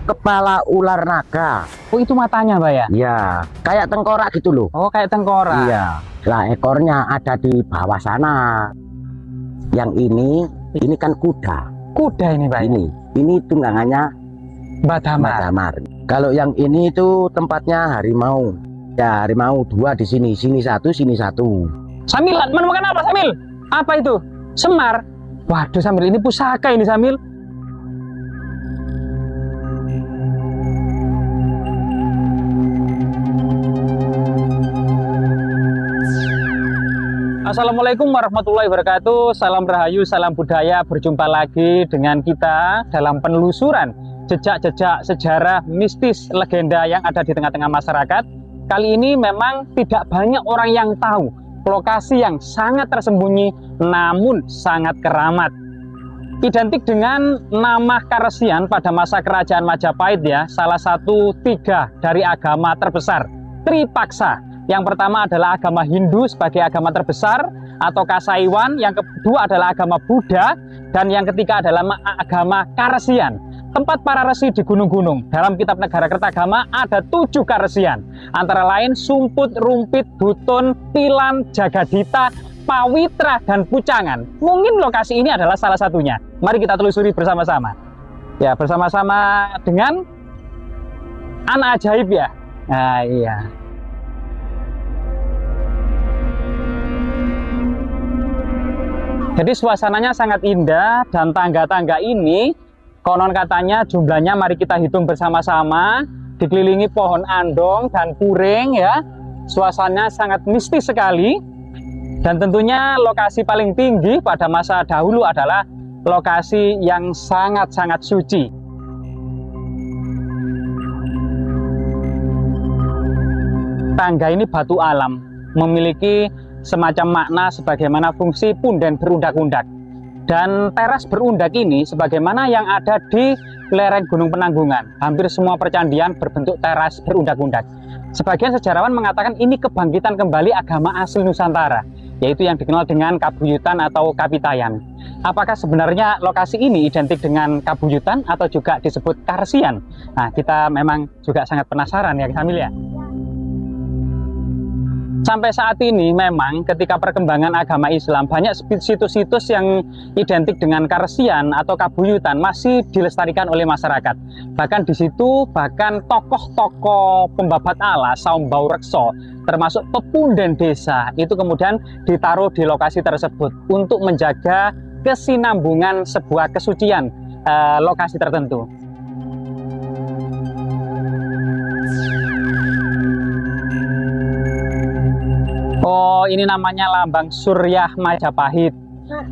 kepala ular naga. Oh, itu matanya, Mbak ya? Iya, kayak tengkorak gitu loh. Oh, kayak tengkorak. Iya. Lah ekornya ada di bawah sana. Yang ini kan kuda. Kuda ini, Mbak. Ini tunggangannya Mbak Damar. Damar. Kalau yang ini itu tempatnya harimau. Ya, harimau dua di sini. Sini satu, sini satu. Samil, menemukan apa, Samil? Apa itu? Semar. Waduh, Samil, ini pusaka ini, Samil. Assalamualaikum warahmatullahi wabarakatuh. Salam Rahayu, salam budaya. Berjumpa lagi dengan kita dalam penelusuran jejak-jejak sejarah mistis legenda yang ada di tengah-tengah masyarakat. Kali ini memang tidak banyak orang yang tahu lokasi yang sangat tersembunyi namun sangat keramat. Identik dengan nama Karesian pada masa kerajaan Majapahit ya, salah satu tiga dari agama terbesar, Tripaksa. Yang pertama adalah agama Hindu sebagai agama terbesar atau Kasaiwan, yang kedua adalah agama Buddha, dan yang ketiga adalah agama Karesian. Tempat para resi di gunung-gunung. Dalam kitab Negara Kertagama ada 7 Karesian. Antara lain Sumput, Rumpit, Buton, Pilan, Jagadita, Pawitra, dan Pucangan. Mungkin lokasi ini adalah salah satunya. Mari kita telusuri bersama-sama. Ya, bersama-sama dengan anak ajaib ya. Nah, iya. Jadi suasananya sangat indah dan tangga-tangga ini konon katanya jumlahnya mari kita hitung bersama-sama, dikelilingi pohon andong dan puring ya. Suasananya sangat mistis sekali. Dan tentunya lokasi paling tinggi pada masa dahulu adalah lokasi yang sangat-sangat suci. Tangga ini batu alam, memiliki semacam makna sebagaimana fungsi punden berundak-undak. Dan teras berundak ini sebagaimana yang ada di lereng Gunung Penanggungan. Hampir semua percandian berbentuk teras berundak-undak. Sebagian sejarawan mengatakan ini kebangkitan kembali agama asli Nusantara, yaitu yang dikenal dengan Kabuyutan atau Kapitayan. Apakah sebenarnya lokasi ini identik dengan Kabuyutan atau juga disebut Karesian? Nah, kita memang juga sangat penasaran ya, Samil ya. Sampai saat ini memang ketika perkembangan agama Islam banyak situs-situs yang identik dengan Karesian atau Kabuyutan masih dilestarikan oleh masyarakat. Bahkan di situ tokoh-tokoh pembabat alas Saum Bau Rekso termasuk pepunden desa itu kemudian ditaruh di lokasi tersebut untuk menjaga kesinambungan sebuah kesucian lokasi tertentu. Oh, ini namanya lambang Suryah Majapahit.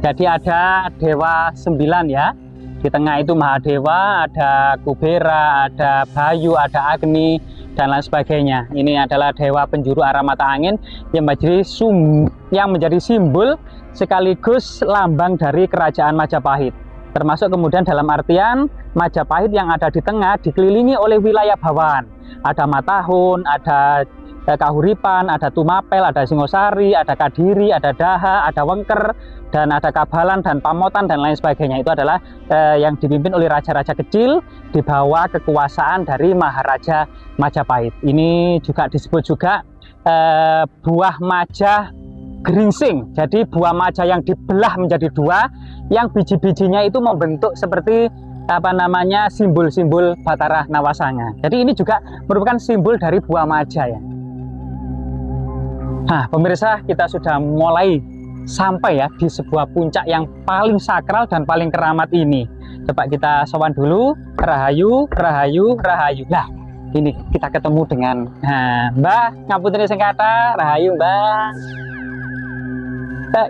Jadi ada Dewa 9 ya. Di tengah itu Mahadewa, ada Kubera, ada Bayu, ada Agni, dan lain sebagainya. Ini adalah Dewa penjuru arah mata angin yang menjadi simbol sekaligus lambang dari kerajaan Majapahit. Termasuk kemudian dalam artian Majapahit yang ada di tengah dikelilingi oleh wilayah bawahan. Ada Matahun, ada Kahuripan, ada Tumapel, ada Singosari, ada Kadiri, ada Daha, ada Wengker, dan ada Kabalan dan Pamotan dan lain sebagainya. Itu adalah yang dipimpin oleh raja-raja kecil di bawah kekuasaan dari Maharaja Majapahit. Ini juga disebut juga buah maja geringsing. Jadi buah maja yang dibelah menjadi dua, yang biji-bijinya itu membentuk seperti simbol-simbol Batara Nawasanga. Jadi ini juga merupakan simbol dari buah maja ya. Nah, pemirsa, kita sudah mulai sampai ya di sebuah puncak yang paling sakral dan paling keramat ini. Coba kita sowan dulu. Rahayu, Rahayu, Rahayu. Nah, ini kita ketemu dengan Mbah, ngapunten sing kathah, Rahayu, Mbah.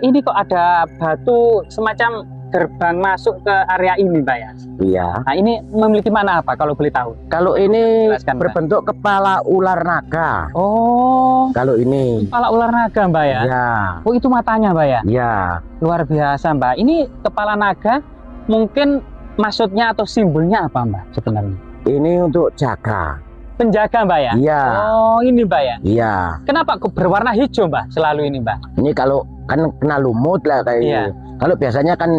Ini kok ada batu semacam gerbang masuk ke area ini, Mbak ya? Iya. Nah, ini memiliki mana apa kalau boleh tahu? Kalau ini Jelaskan, berbentuk kepala ular naga. Oh, Kalau ini kepala ular naga, Mbak ya? ya. Oh, itu matanya, Mbak ya? Ya. Luar biasa, Mbak. Ini kepala naga mungkin maksudnya atau simbolnya apa, Mbak sebenarnya? Ini untuk jaga. Penjaga, Mbak ya? Iya. Oh, ini, Mbak ya? Iya. Kenapa kok berwarna hijau, Mbak? Selalu ini, Mbak? Ini kalau kan kena lumut lah kayak Iya. Kalau biasanya kan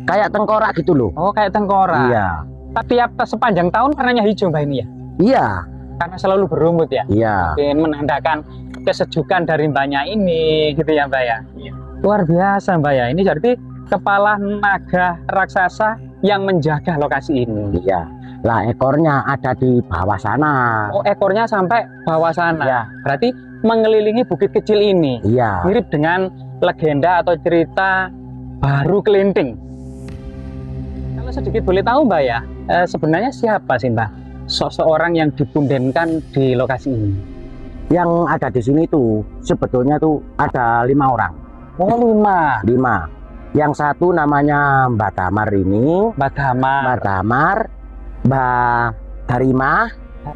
kayak tengkorak gitu loh. Oh, kayak tengkorak. Iya. Tiap sepanjang tahun warnanya hijau Mbak ini ya? Iya. Karena selalu berumut ya? Iya. Mungkin menandakan kesejukan dari Mbaknya ini gitu ya Mbak ya? Iya. Luar biasa Mbak ya, ini jadi kepala naga raksasa yang menjaga lokasi ini. Iya. Lah ekornya ada di bawah sana. Oh, ekornya sampai bawah sana. Iya. Berarti mengelilingi bukit kecil ini. Iya. Mirip dengan legenda atau cerita Baru Kelinting. Kalau sedikit boleh tahu Mbak ya, sebenarnya siapa sih Mbak seseorang yang dipundenkan di lokasi ini? Yang ada di sini tuh sebetulnya tuh ada 5 orang. Oh, 5. 5. Yang satu namanya Mbak Damar ini. Mbak Damar. Mbak Damar, Mbak Darimah,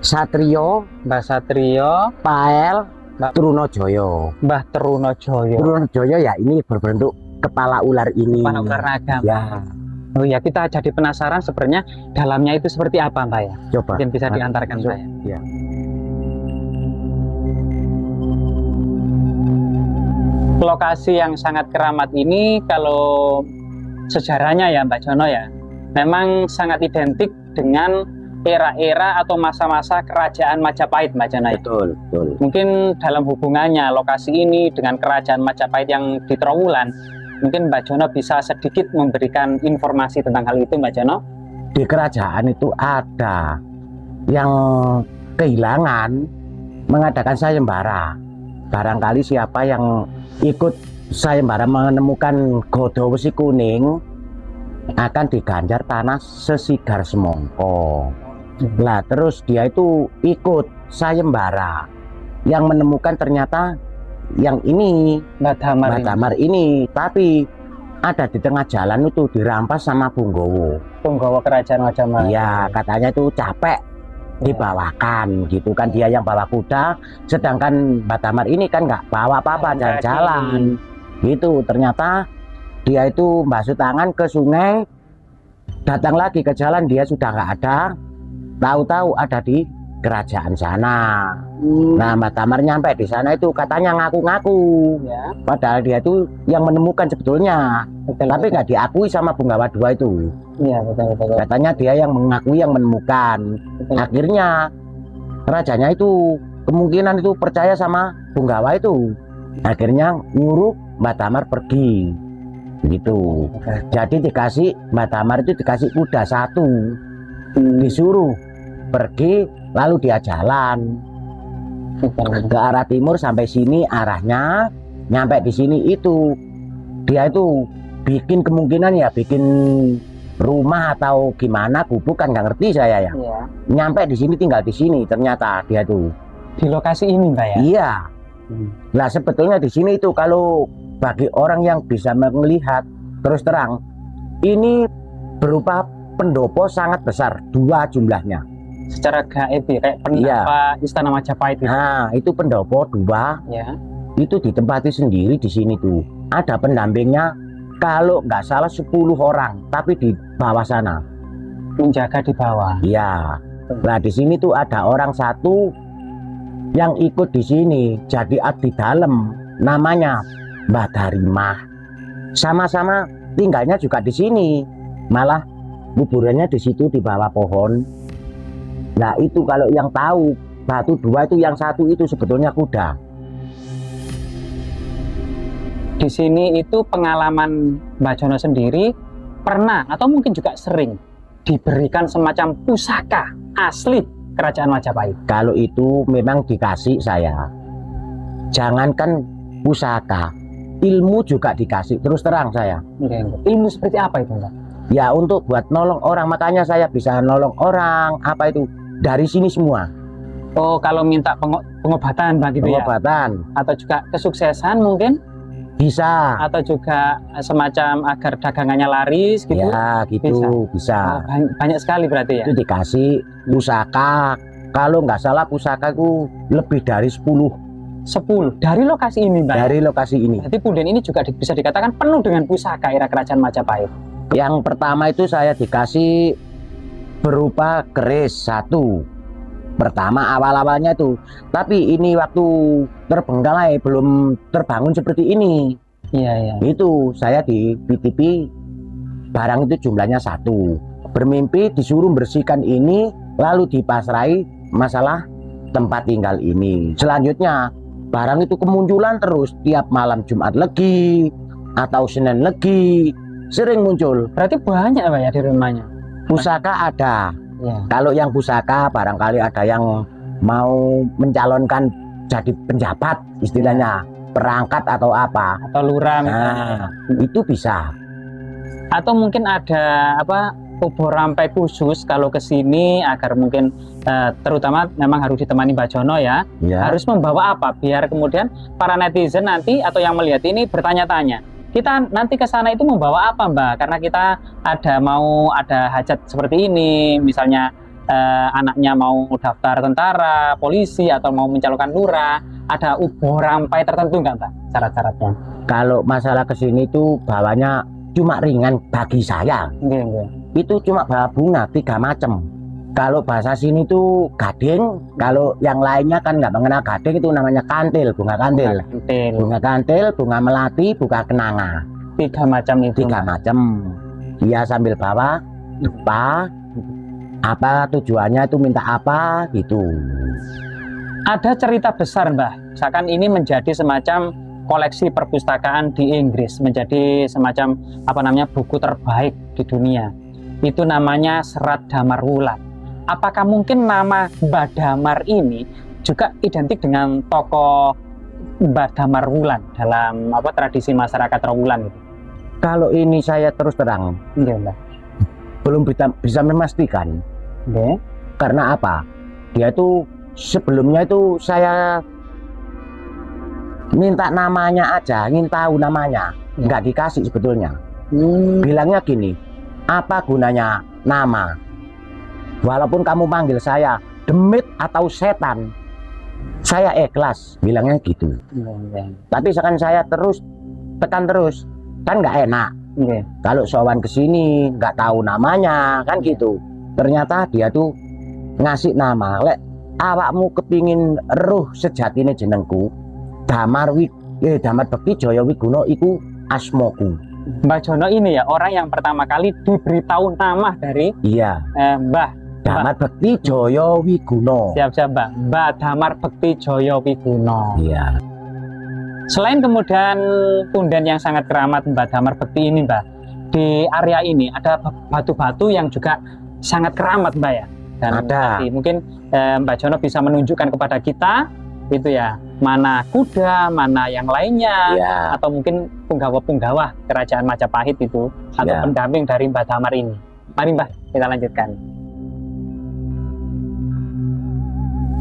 Satrio, Mbak Satrio, Pael, Mbak Trunojoyo. Mbah Trunojoyo. Trunojoyo ya ini berbentuk kepala ular ini. Kepala ular naga. Ya. Oh ya, kita jadi penasaran sebenarnya dalamnya itu seperti apa Mbak ya? Coba. Mungkin bisa diantarkan Coba. saya. Ya. Lokasi yang sangat keramat ini kalau sejarahnya ya Mbak Jono ya, memang sangat identik dengan era-era atau masa-masa kerajaan Majapahit Mbak Jono ya. Betul, betul. Mungkin dalam hubungannya lokasi ini dengan kerajaan Majapahit yang di Trowulan, mungkin Mbak Jono bisa sedikit memberikan informasi tentang hal itu Mbak Jono. Di kerajaan itu ada yang kehilangan mengadakan sayembara. Barangkali siapa yang ikut sayembara menemukan Godo Wesi Kuning akan diganjar tanah sesigar semongko. Lah terus dia itu ikut sayembara yang menemukan ternyata yang ini Mbak Damar ini, tapi ada di tengah jalan itu dirampas sama Punggowo. Punggowo kerajaan Majapahit. Iya, katanya itu capek dibawakan gitu kan, dia yang bawa kuda, sedangkan Mbak Damar ini kan nggak bawa apa-apa, jalan-jalan gitu. Ternyata dia itu basuh tangan ke sungai, datang lagi ke jalan, dia sudah nggak ada, tahu-tahu ada di kerajaan sana. Nah Mbak Damar nyampe di sana itu katanya ngaku-ngaku Ya. padahal dia itu yang menemukan sebetulnya, tapi nggak diakui sama Punggawa II itu. Iya, betul. Katanya dia yang mengakui yang menemukan. Betul. Akhirnya rajanya itu kemungkinan itu percaya sama Punggawa itu. Akhirnya nyuruh Mbak Damar pergi. Gitu. Jadi dikasih Mbak Damar itu dikasih kuda 1. Disuruh pergi lalu dia jalan ke arah timur sampai sini arahnya. Nyampe di sini itu dia itu bikin kemungkinan ya bikin rumah atau gimana, gubuk kan nggak ngerti saya ya. Iya. Nyampe di sini tinggal di sini ternyata dia tuh. Di lokasi ini Mbak ya. Iya. Nah sebetulnya di sini itu kalau bagi orang yang bisa melihat terus terang ini berupa pendopo sangat besar, 2 jumlahnya. Secara gaib ya, kayak pendapa Istana Majapahit itu. Nah itu pendopo 2 Ya. itu ditempati sendiri di sini tuh. Ada pendampingnya kalau nggak salah 10 orang, tapi di bawah sana. Menjaga di bawah. Iya. Nah di sini tuh ada orang 1 yang ikut di sini jadi abdi dalam, namanya Mbak Darimah. Sama-sama tinggalnya juga di sini, malah kuburannya di situ di bawah pohon. Nah itu kalau yang tahu batu 2 itu yang 1 itu sebetulnya kuda. Di sini itu pengalaman Mbak Jono sendiri pernah atau mungkin juga sering diberikan semacam pusaka asli kerajaan Majapahit. Kalau itu memang dikasih saya. Jangankan pusaka, ilmu juga dikasih, terus terang saya. Ilmu seperti apa itu Mbak? Ya untuk buat nolong orang, makanya saya bisa nolong orang, apa itu dari sini semua. Oh, kalau minta pengobatan Mbak gitu ya? Pengobatan Atau juga kesuksesan mungkin? bisa. Atau juga semacam agar dagangannya laris gitu? Ya gitu bisa. Oh, banyak sekali berarti ya? Itu dikasih pusaka. Kalau nggak salah pusaka itu lebih dari 10. 10 dari lokasi ini Mbak? Dari lokasi ini. Berarti Punden ini juga bisa dikatakan penuh dengan pusaka era kerajaan Majapahit. Yang pertama itu saya dikasih berupa keris 1. Pertama awal-awalnya itu, tapi ini waktu terbengkalai belum terbangun seperti ini. Iya. Itu saya di PTP barang itu jumlahnya 1. bermimpi disuruh bersihkan ini, lalu dipasrai masalah tempat tinggal ini. Selanjutnya barang itu kemunculan terus tiap malam Jumat Legi atau Senin Legi, sering muncul. Berarti banyak Mbak ya di rumahnya? Pusaka ada. Ya. Kalau yang pusaka barangkali ada yang mau mencalonkan jadi penjabat istilahnya, perangkat atau apa, Atau lurah nah itu bisa. Atau mungkin ada apa obor rampai khusus kalau ke sini agar mungkin terutama memang harus ditemani Mbak Jono ya. Ya, Harus membawa apa biar kemudian para netizen nanti atau yang melihat ini bertanya-tanya. Kita nanti ke sana itu membawa apa Mbak? Karena kita ada hajat seperti ini, misalnya anaknya mau daftar tentara, polisi atau mau mencalonkan lurah, ada obor rampai tertentu nggak Mbak syarat-syaratnya? kalau masalah kesini tuh bawanya cuma ringan bagi saya. Nggih. Itu cuma bawa bunga 3 macam. Kalau bahasa sini tuh gading, kalau yang lainnya kan nggak mengenal gading, itu namanya kantil, bunga kantil. Bunga kantil, bunga melati, bunga kenanga. 3 macam itu. 3 macam. Dia sambil bawa apa tujuannya itu minta apa gitu. Ada cerita besar Mbah, misalkan ini menjadi semacam koleksi perpustakaan di Inggris, menjadi semacam buku terbaik di dunia. Itu namanya Serat Damar Wulan. Apakah mungkin nama Mbah Damar ini juga identik dengan tokoh Mbah Damar Wulan dalam tradisi masyarakat Trowulan itu? Kalau ini saya terus terang Iya Mbah. belum bisa memastikan. Oke. Karena apa? Dia itu sebelumnya itu saya minta namanya aja, ingin tahu namanya, nggak dikasih sebetulnya. Bilangnya gini, apa gunanya nama? Walaupun kamu panggil saya demit atau setan, saya ikhlas, bilangnya gitu. Tapi sekarang saya terus tekan terus, kan nggak enak. Kalau sowan ke sini nggak tahu namanya, kan gitu. Ternyata dia tuh ngasih nama, lek awakmu kepingin ruh sejatine jenengku, Damar Bekti Jaya Wiguno iku asmoku. Mbak Jono ini ya orang yang pertama kali diberitahu nama dari Mbah Damar Bekti Jaya Wiguno. Siap Mbah Damar Bekti Jaya Wiguno. Iya. Selain kemudian punden yang sangat keramat Mbah Damar Bekti ini Mbah, di area ini ada batu-batu yang juga sangat keramat Mbak ya. Dan ada. Mungkin Mbak Jono bisa menunjukkan kepada kita itu ya, mana kuda, mana yang lainnya, atau mungkin punggawa-punggawa kerajaan Majapahit itu, atau pendamping dari Mbah Damar ini. Mari Mbah, kita lanjutkan.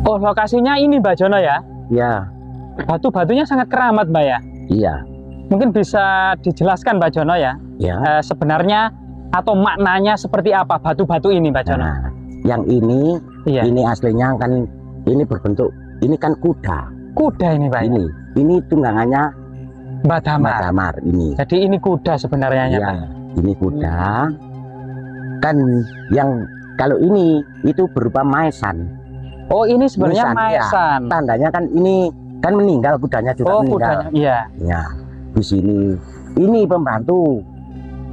Oh, lokasinya ini Mbak Jono ya? Iya. Batu-batunya sangat keramat Mbak ya? Iya. Mungkin bisa dijelaskan Mbak Jono ya? Iya. Sebenarnya atau maknanya seperti apa batu-batu ini Mbak Jono? Nah, yang ini, ini aslinya kan ini berbentuk, ini kan kuda. Kuda ini Pak? Ini tunggangannya Mbah Damar ini. Jadi ini kuda sebenarnya ya, ini kuda. Kan yang kalau ini itu berupa maesan. Oh, ini sebenarnya maesan. Ya. Tandanya kan ini kan meninggal kudanya juga meninggal. Kudanya, iya. Ya, di sini ini pembantu.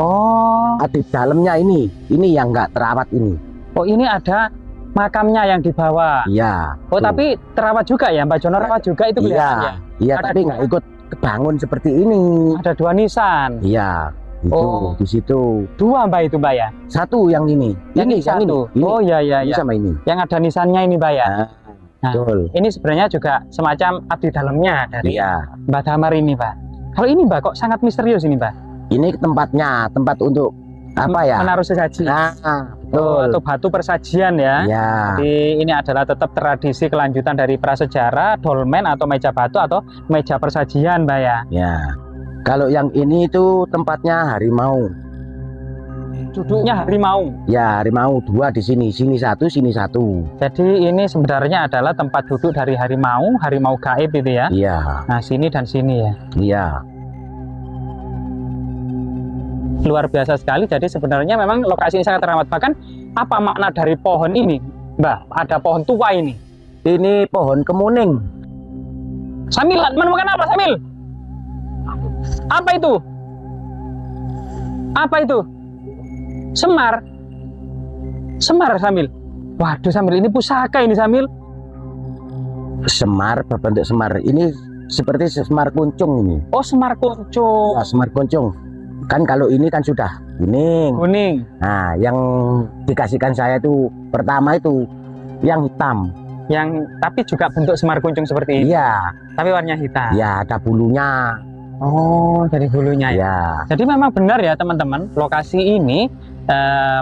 Oh, di dalamnya ini yang nggak terawat ini. Oh, ini ada makamnya yang dibawa. Iya. Oh, tapi terawat juga ya, Mbak Jono rawat juga itu kelihatannya. Iya, tapi nggak ikut kebangun seperti ini. Ada 2 nisan. Iya. Itu di situ. 2 Mbak itu Mbak ya? 1 yang ini. Ini yang ini. Oh iya. Ini sama ini. Yang ada nisannya ini Mbak ya. Nah, betul. Ini sebenarnya juga semacam abdi dalamnya dari Mbah Damar ini Mbak. Kalau ini Mbak kok sangat misterius ini Mbak. Ini tempatnya, tempat untuk apa ya? Menaruh sesaji. Nah, betul. Atau batu persajian ya. Jadi ini adalah tetap tradisi kelanjutan dari prasejarah, dolmen atau meja batu atau meja persajian Mbak ya. Ya. Kalau yang ini itu tempatnya harimau. Duduknya harimau. Ya, harimau 2 di sini, sini 1, sini 1. Jadi ini sebenarnya adalah tempat duduk dari harimau gaib itu ya. Iya. Nah, sini dan sini ya. Iya. Luar biasa sekali. Jadi sebenarnya memang lokasi ini sangat teramat. Bahkan apa makna dari pohon ini, Mbah? Ada pohon tua ini. Ini pohon kemuning. Samil, menemukan apa Samil? Apa itu? Apa itu? Semar. Semar Samil. Waduh Samil, ini pusaka ini Samil. Semar berbentuk semar. Ini seperti semar kuncung ini. Oh, semar kuncung. Ya, semar kuncung. Kan kalau ini kan sudah kuning. Kuning. Nah, yang dikasihkan saya itu pertama itu yang hitam. Yang tapi juga bentuk semar kuncung seperti ini. Iya. Tapi warnanya hitam. Ya, ada bulunya. Oh, dari bulunya ya. Ya. Jadi memang benar ya teman-teman, lokasi ini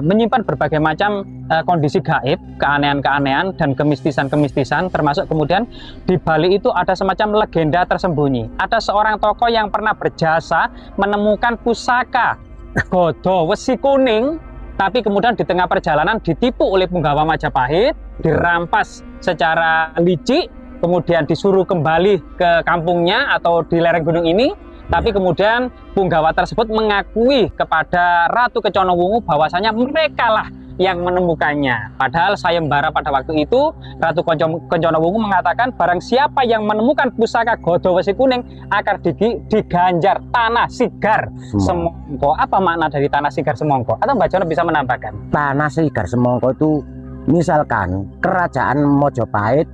menyimpan berbagai macam kondisi gaib, keanehan-keanehan dan kemistisan-kemistisan, termasuk kemudian di balik itu ada semacam legenda tersembunyi. Ada seorang tokoh yang pernah berjasa menemukan pusaka Godo Wesi Kuning, tapi kemudian di tengah perjalanan ditipu oleh Punggawa Majapahit, dirampas secara licik, kemudian disuruh kembali ke kampungnya atau di lereng gunung ini. Tapi kemudian Punggawa tersebut mengakui kepada Ratu Keconowungu bahwasanya mereka lah yang menemukannya. Padahal sayembara pada waktu itu Ratu Keconowungu mengatakan barang siapa yang menemukan pusaka Godo Wesi Kuning akan diganjar tanah sigar semongko. Apa makna dari tanah sigar semongko? Atau Mbak Jono bisa menambahkan? Tanah sigar semongko itu misalkan kerajaan Mojopahit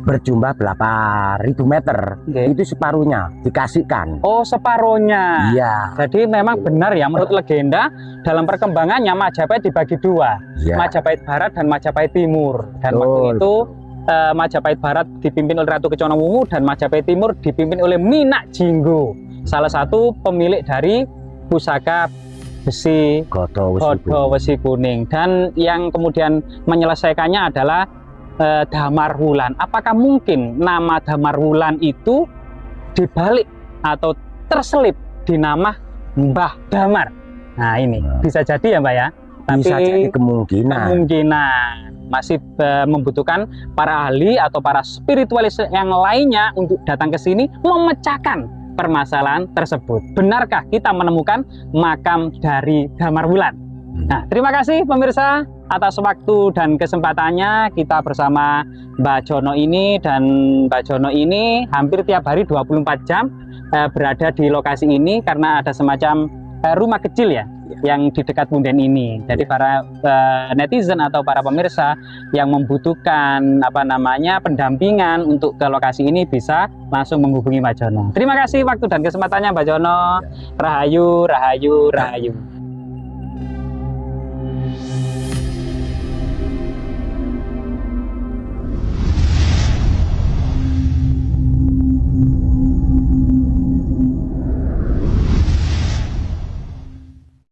berjumlah 8.000 meter, itu separuhnya dikasihkan. Oh, separuhnya. Iya. Jadi memang benar ya, menurut legenda dalam perkembangannya Majapahit dibagi dua, Majapahit Barat dan Majapahit Timur. Dan waktu itu Majapahit Barat dipimpin oleh Ratu Keconowungu dan Majapahit Timur dipimpin oleh Minak Jinggo, salah satu pemilik dari pusaka besi Godo Wesi Kuning. Dan yang kemudian menyelesaikannya adalah Damar Wulan. Apakah mungkin nama Damar Wulan itu dibalik atau terselip di nama Mbah Damar? Nah ini bisa jadi ya Mbak ya. Bisa jadi kemungkinan masih membutuhkan para ahli atau para spiritualis yang lainnya untuk datang ke sini memecahkan permasalahan tersebut. Benarkah kita menemukan makam dari Damar Wulan? Nah, terima kasih pemirsa atas waktu dan kesempatannya kita bersama Mbak Jono ini. Dan Mbak Jono ini hampir tiap hari 24 jam berada di lokasi ini karena ada semacam rumah kecil ya yang di dekat Punden ini. Jadi para netizen atau para pemirsa yang membutuhkan pendampingan untuk ke lokasi ini bisa langsung menghubungi Mbak Jono. Terima kasih waktu dan kesempatannya Mbak Jono. Rahayu, rahayu, rahayu.